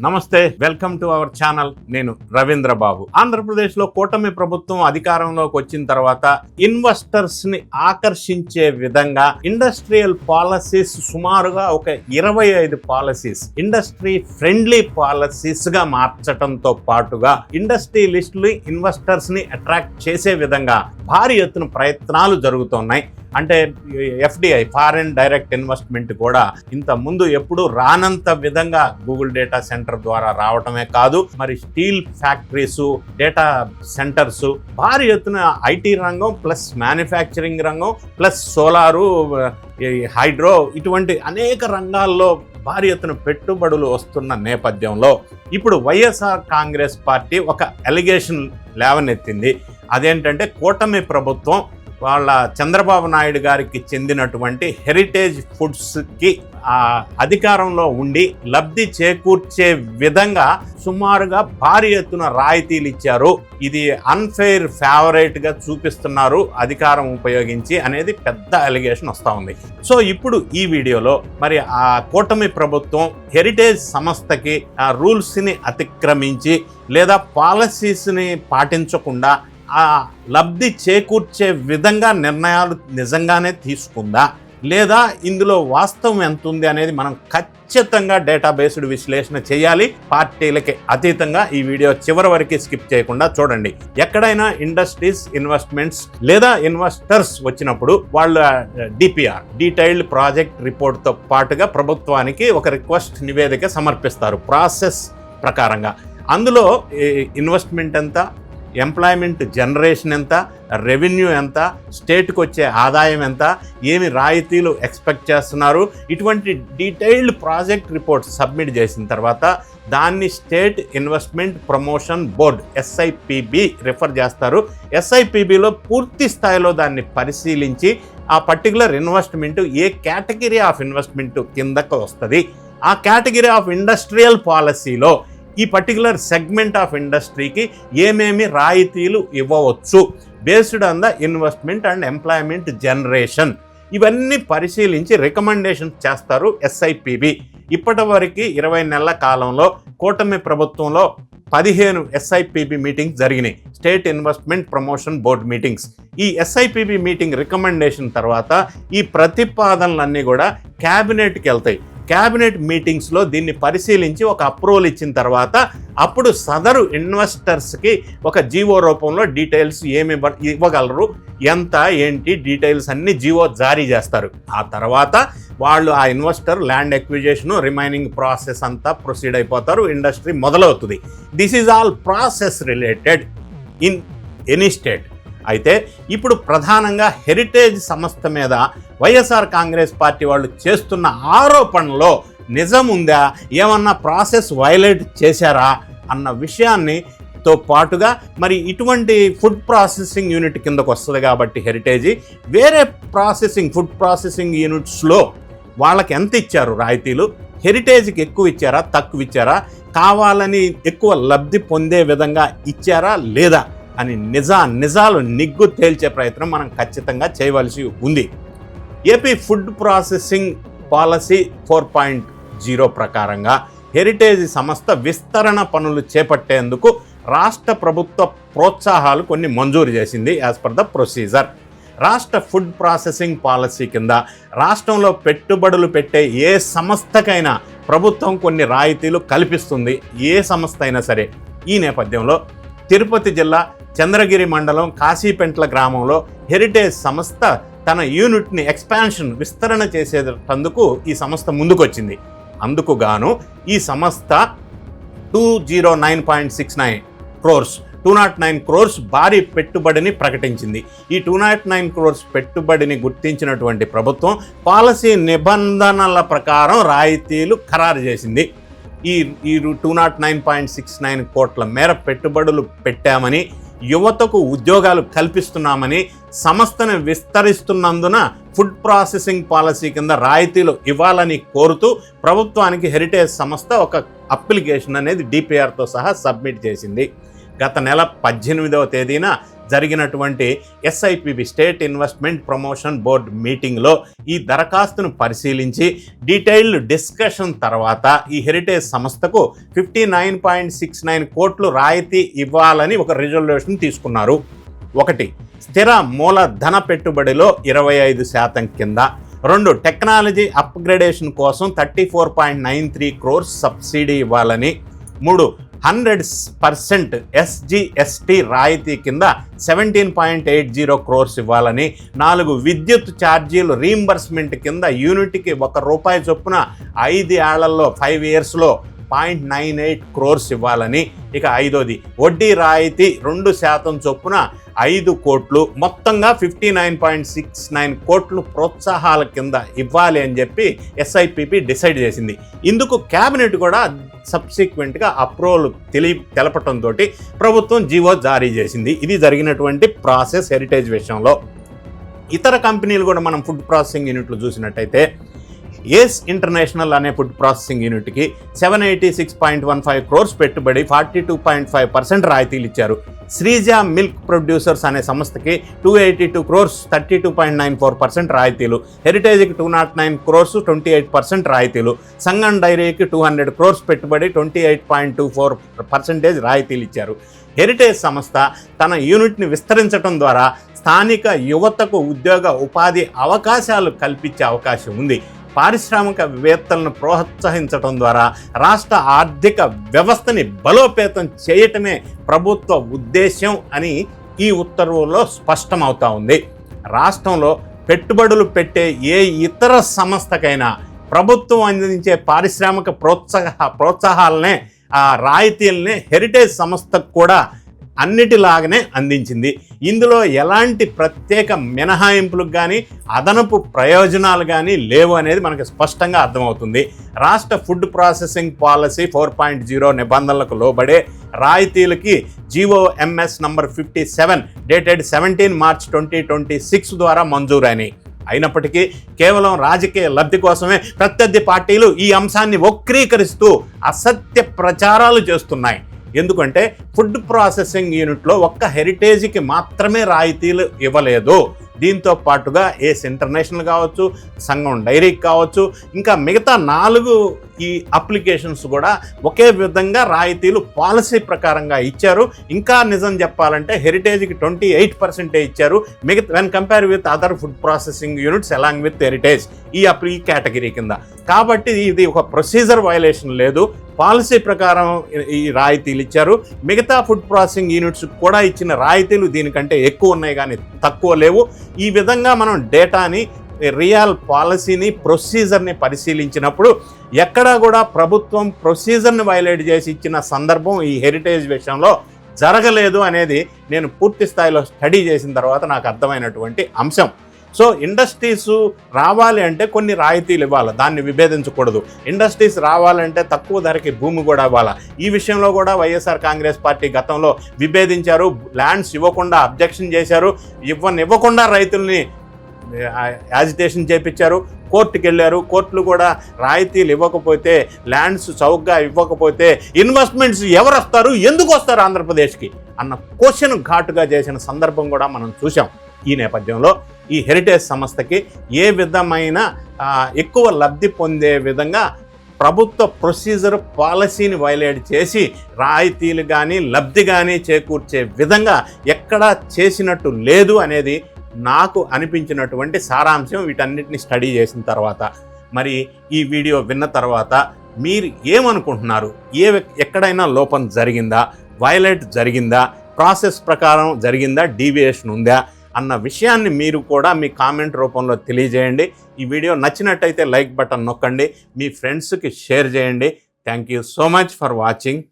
నమస్తే, welcome to our channel. నేను రవీంద్ర బాబు. ఆంధ్రప్రదేశ్ లో కూటమి ప్రభుత్వం అధికారంలోకి వచ్చిన తర్వాత ఇన్వెస్టర్స్ ని ఆకర్షించే విధంగా ఇండస్ట్రియల్ పాలసీస్ సుమారుగా ఒక 25 పాలసీస్ ఇండస్ట్రీ ఫ్రెండ్లీ పాలసీస్ గా మార్చడంతో పాటుగా ఇండస్ట్రియలిస్టులు ఇన్వెస్టర్స్ ని అట్రాక్ట్ చేసే విధంగా భారీ ఎత్తున ప్రయత్నాలు జరుగుతున్నాయి. అంటే ఎఫ్డిఐ, ఫారెన్ డైరెక్ట్ ఇన్వెస్ట్మెంట్ కూడా ఇంత ముందు ఎప్పుడు రానంత విధంగా గూగుల్ డేటా సెంటర్ ద్వారా రావటమే కాదు, మరి స్టీల్ ఫ్యాక్టరీస్, డేటా సెంటర్స్, భారీ ఎత్తున ఐటీ రంగం ప్లస్ మ్యానుఫ్యాక్చరింగ్ రంగం ప్లస్ సోలారు, హైడ్రో, ఇటువంటి అనేక రంగాల్లో భారీ ఎత్తున పెట్టుబడులు వస్తున్న నేపథ్యంలో ఇప్పుడు వైఎస్ఆర్ కాంగ్రెస్ పార్టీ ఒక అలిగేషన్ లేవనెత్తింది. అదేంటంటే కూటమి ప్రభుత్వం వాళ్ళ చంద్రబాబు నాయుడు గారికి చెందినటువంటి హెరిటేజ్ ఫుడ్స్కి అధికారంలో ఉండి లబ్ధి చేకూర్చే విధంగా సుమారుగా భారీ ఎత్తున రాయితీలు ఇచ్చారు, ఇది అన్ఫెయిర్ ఫేవరేట్గా చూపిస్తున్నారు అధికారం ఉపయోగించి అనేది పెద్ద అలిగేషన్ వస్తూ ఉంది. సో ఇప్పుడు ఈ వీడియోలో మరి ఆ కూటమి ప్రభుత్వం హెరిటేజ్ సంస్థకి రూల్స్ని అతిక్రమించి లేదా పాలసీస్ని పాటించకుండా ఆ లబ్ధి చేకూర్చే విధంగా నిర్ణయాలు నిజంగానే తీసుకుందా లేదా ఇందులో వాస్తవం ఎంత ఉంది అనేది మనం ఖచ్చితంగా డేటాబేస్డ్ విశ్లేషణ చేయాలి. పార్టీలకి అతీతంగా ఈ వీడియో చివరి వరకు స్కిప్ చేయకుండా చూడండి. ఎక్కడైనా ఇండస్ట్రీస్, ఇన్వెస్ట్మెంట్స్ లేదా ఇన్వెస్టర్స్ వచ్చినప్పుడు వాళ్ళ డిపిఆర్, డీటెయిల్డ్ ప్రాజెక్ట్ రిపోర్ట్తో పాటుగా ప్రభుత్వానికి ఒక రిక్వెస్ట్ నివేదిక సమర్పిస్తారు ప్రాసెస్ ప్రకారంగా. అందులో ఇన్వెస్ట్మెంట్ ఎంత, ఎంప్లాయ్మెంట్ జనరేషన్ ఎంత, రెవెన్యూ ఎంత, స్టేట్కి వచ్చే ఆదాయం ఎంత, ఏమి రాయితీలు ఎక్స్పెక్ట్ చేస్తున్నారు, ఇటువంటి డీటెయిల్డ్ ప్రాజెక్ట్ రిపోర్ట్ సబ్మిట్ చేసిన తర్వాత దాన్ని state investment promotion board SIPB refer చేస్తారు. SIPBలో పూర్తి స్థాయిలో దాన్ని పరిశీలించి ఆ particular investment A category of investment కిందకు వస్తుంది, ఆ కేటగిరీ ఆఫ్ ఇండస్ట్రియల్ పాలసీలో ఈ పర్టికులర్ సెగ్మెంట్ ఆఫ్ ఇండస్ట్రీకి ఏమేమి రాయితీలు ఇవ్వవచ్చు based on the investment and employment generation, ఇవన్నీ పరిశీలించి రికమెండేషన్ చేస్తారు SIPB. ఇప్పటి వరకు 20 నెలల కాలంలో కూటమి ప్రభుత్వంలో 15 SIPB మీటింగ్స్ జరిగినాయి, state investment promotion board meetings. ఈ SIPB మీటింగ్ రికమెండేషన్ తర్వాత ఈ ప్రతిపాదనలన్నీ కూడా క్యాబినెట్కి వెళ్తాయి. క్యాబినెట్ మీటింగ్స్లో దీన్ని పరిశీలించి ఒక అప్రూవల్ ఇచ్చిన తర్వాత అప్పుడు సదరు ఇన్వెస్టర్స్కి ఒక జీవో రూపంలో డీటెయిల్స్ ఏమి ఇవ్వగలరు, ఎంత ఏంటి డీటెయిల్స్ అన్ని జీవో జారీ చేస్తారు. ఆ తర్వాత వాళ్ళు ఆ investor land acquisition, remaining process అంతా ప్రొసీడ్ అయిపోతారు, ఇండస్ట్రీ మొదలవుతుంది. This is all process related in any state. అయితే ఇప్పుడు ప్రధానంగా హెరిటేజ్ సంస్థ మీద వైఎస్ఆర్ కాంగ్రెస్ పార్టీ వాళ్ళు చేస్తున్న ఆరోపణలో నిజం ఉందా, ఏమన్నా ప్రాసెస్ వైలేట్ చేశారా అన్న విషయాన్నితో పాటుగా మరి ఇటువంటి ఫుడ్ ప్రాసెసింగ్ యూనిట్ కిందకు వస్తుంది కాబట్టి హెరిటేజ్ వేరే ఫుడ్ ప్రాసెసింగ్ యూనిట్స్లో వాళ్ళకి ఎంత ఇచ్చారు రాయితీలు, హెరిటేజ్కి ఎక్కువ ఇచ్చారా తక్కువ ఇచ్చారా, కావాలని ఎక్కువ లబ్ధి పొందే విధంగా ఇచ్చారా లేదా అని నిజాలు నిగ్గు తేల్చే ప్రయత్నం మనం ఖచ్చితంగా చేయవలసి ఉంది. ఏపీ ఫుడ్ ప్రాసెసింగ్ పాలసీ 4.0 ప్రకారంగా హెరిటేజ్ సంస్థ విస్తరణ పనులు చేపట్టేందుకు రాష్ట్ర ప్రభుత్వ ప్రోత్సాహాలు కొన్ని మంజూరు చేసింది యాజ్ పర్ ద ప్రొసీజర్. రాష్ట్ర ఫుడ్ ప్రాసెసింగ్ పాలసీ కింద రాష్ట్రంలో పెట్టుబడులు పెట్టే ఏ సంస్థకైనా ప్రభుత్వం కొన్ని రాయితీలు కల్పిస్తుంది, ఏ సంస్థ అయినా సరే. ఈ నేపథ్యంలో తిరుపతి జిల్లా చంద్రగిరి మండలం కాశీపెంట్ల గ్రామంలో హెరిటేజ్ సంస్థ తన యూనిట్ని విస్తరణ చేసేటందుకు ఈ సంస్థ ముందుకొచ్చింది. అందుకు గాను ఈ సంస్థ 209.69 crores 209 crores భారీ పెట్టుబడిని ప్రకటించింది. ఈ 209 crores పెట్టుబడిని గుర్తించినటువంటి ప్రభుత్వం పాలసీ నిబంధనల ప్రకారం రాయితీలు ఖరారు చేసింది. ఈ 209.69 కోట్ల మేర పెట్టుబడులు పెట్టామని, యువతకు ఉద్యోగాలు కల్పిస్తున్నామని, సంస్థను విస్తరిస్తున్నందున ఫుడ్ ప్రాసెసింగ్ పాలసీ కింద రాయితీలు ఇవ్వాలని కోరుతూ ప్రభుత్వానికి హెరిటేజ్ సంస్థ ఒక అప్లికేషన్ అనేది DPRతో సహా సబ్మిట్ చేసింది. గత నెల 18వ తేదీన జరిగినటువంటి SIPB state investment promotion board మీటింగ్లో ఈ దరఖాస్తును పరిశీలించి డీటెయిల్డ్ డిస్కషన్ తర్వాత ఈ హెరిటేజ్ సంస్థకు 59.69 కోట్లు రాయితీ ఇవ్వాలని ఒక రిజల్యూషన్ తీసుకున్నారు. 1. స్థిర మూలధన పెట్టుబడిలో 25% కింద. 2. టెక్నాలజీ అప్గ్రేడేషన్ కోసం 34.93 crores సబ్సిడీ ఇవ్వాలని. 3. 100% SGST రాయితీ కింద 17.80 crores ఇవ్వాలని. 4. విద్యుత్ ఛార్జీలు రీయింబర్స్మెంట్ కింద యూనిట్కి ₹1 చొప్పున 5 ఏళ్లలో 5 yearsలో 0.98 crores ఇవ్వాలని. ఇక 5వది వడ్డీ రాయితీ 2% చొప్పున 5 కోట్లు, మొత్తంగా 59.69 కోట్లు ప్రోత్సాహాల కింద ఇవ్వాలి అని చెప్పి SIPB డిసైడ్ చేసింది. ఇందుకు క్యాబినెట్ కూడా సబ్సిక్వెంట్గా అప్రూవల్ తెలపటంతో ప్రభుత్వం జీవో జారీ చేసింది. ఇది జరిగినటువంటి ప్రాసెస్ హెరిటేజ్ విషయంలో. ఇతర కంపెనీలు కూడా మనం ఫుడ్ ప్రాసెసింగ్ యూనిట్లు చూసినట్టయితే ఏస్ ఇంటర్నేషనల్ అనే ఫుడ్ ప్రాసెసింగ్ యూనిట్కి 786.15 crores పెట్టుబడి 42.5% రాయితీలు ఇచ్చారు. శ్రీజ మిల్క్ ప్రొడ్యూసర్స్ అనే సంస్థకి 282 crores 32.94% రాయితీలు. హెరిటేజ్కి 209 crores 28% రాయితీలు. సంగం డైరీకి 200 crores పెట్టుబడి 28.24% రాయితీలు ఇచ్చారు. హెరిటేజ్ సంస్థ తన యూనిట్ని విస్తరించడం ద్వారా స్థానిక యువతకు ఉద్యోగ ఉపాధి అవకాశాలు కల్పించే అవకాశం ఉంది. పారిశ్రామికవేత్తలను ప్రోత్సహించడం ద్వారా రాష్ట్ర ఆర్థిక వ్యవస్థని బలోపేతం చేయటమే ప్రభుత్వ ఉద్దేశం అని ఈ ఉత్తర్వుల్లో స్పష్టమవుతా ఉంది. రాష్ట్రంలో పెట్టుబడులు పెట్టే ఏ ఇతర సంస్థకైనా ప్రభుత్వం అందించే పారిశ్రామిక ప్రోత్సాహాలనే ఆ రాయితీలనే హెరిటేజ్ సంస్థకు కూడా అన్నిటిలాగానే అందించింది. ఇందులో ఎలాంటి ప్రత్యేక మినహాయింపులకు కానీ అదనపు ప్రయోజనాలు కానీ లేవు అనేది మనకు స్పష్టంగా అర్థమవుతుంది. రాష్ట్ర ఫుడ్ ప్రాసెసింగ్ పాలసీ 4.0 నిబంధనలకు లోబడే రాయితీలకి GOMS నంబర్ 57 డేటెడ్ 17 March 2026 ద్వారా మంజూరైనాయి. అయినప్పటికీ కేవలం రాజకీయ లబ్ధి కోసమే ప్రత్యర్థి పార్టీలు ఈ అంశాన్ని వక్రీకరిస్తూ అసత్య ప్రచారాలు చేస్తున్నాయి. ఎందుకంటే ఫుడ్ ప్రాసెసింగ్ యూనిట్లో ఒక్క హెరిటేజ్కి మాత్రమే రాయితీలు ఇవ్వలేదు. దీంతో పాటుగా ఏస్ ఇంటర్నేషనల్ కావచ్చు, సంగం డైరీకి కావచ్చు, ఇంకా మిగతా 4 ఈ అప్లికేషన్స్ కూడా ఒకే విధంగా రాయితీలు పాలసీ ప్రకారంగా ఇచ్చారు. ఇంకా నిజం చెప్పాలంటే హెరిటేజ్కి 28% ఇచ్చారు. మిగతా when compare with other food processing units along with heritage ఈ కేటగిరీ కింద. కాబట్టి ఇది ఒక ప్రొసీజర్ వయలేషన్ లేదు, పాలసీ ప్రకారం ఈ రాయితీలు ఇచ్చారు. మిగతా ఫుడ్ ప్రాసెసింగ్ యూనిట్స్ కూడా ఇచ్చిన రాయితీలు దీనికంటే ఎక్కువ ఉన్నాయి కానీ తక్కువ లేవు. ఈ విధంగా మనం డేటాని, రియల్ పాలసీని, ప్రొసీజర్ని పరిశీలించినప్పుడు ఎక్కడా కూడా ప్రభుత్వం ప్రొసీజర్ని వైలేట్ చేసి ఇచ్చిన సందర్భం ఈ హెరిటేజ్ విషయంలో జరగలేదు అనేది నేను పూర్తి స్థాయిలో స్టడీ చేసిన తర్వాత నాకు అర్థమైనటువంటి అంశం. సో ఇండస్ట్రీస్ రావాలి అంటే కొన్ని రాయితీలు ఇవ్వాలి, దాన్ని విభేదించకూడదు. ఇండస్ట్రీస్ రావాలంటే తక్కువ ధరకి భూమి కూడా ఇవ్వాలి. ఈ విషయంలో కూడా వైఎస్ఆర్ కాంగ్రెస్ పార్టీ గతంలో విభేదించారు, ల్యాండ్స్ ఇవ్వకుండా అబ్జెక్షన్ చేశారు, ఇవ్వకుండా రైతుల్ని యాజిటేషన్ చేపించారు, కోర్టుకు వెళ్ళారు. కోర్టులు కూడా రాయితీలు ఇవ్వకపోతే, ల్యాండ్స్ చౌకగా ఇవ్వకపోతే ఇన్వెస్ట్మెంట్స్ ఎవరు వస్తారు, ఎందుకు వస్తారు ఆంధ్రప్రదేశ్కి అన్న క్వశ్చన్ ఘాటుగా చేసిన సందర్భం కూడా మనం చూసాం. ఈ నేపథ్యంలో ఈ హెరిటేజ్ సంస్థకి ఏ విధమైన ఎక్కువ లబ్ధి పొందే విధంగా ప్రభుత్వ ప్రొసీజర్ పాలసీని వైలేట్ చేసి రాయితీలు కానీ లబ్ధి కానీ చేకూర్చే విధంగా ఎక్కడా చేసినట్టు లేదు అనేది నాకు అనిపించినటువంటి సారాంశం. వీటన్నిటిని స్టడీ చేసిన తర్వాత మరి ఈ వీడియో విన్న తర్వాత మీరు ఏమనుకుంటున్నారు? ఎక్కడైనా లోపం జరిగిందా, వైలేట్ జరిగిందా, ప్రాసెస్ ప్రకారం జరిగిందా, డీవియేషన్ ఉందా అన్న విషయాన్ని మీరు కూడా మీ కామెంట్ రూపంలో తెలియజేయండి. ఈ వీడియో నచ్చినట్టయితే లైక్ బటన్ నొక్కండి, మీ ఫ్రెండ్స్కి షేర్ చేయండి. Thank you so much for watching.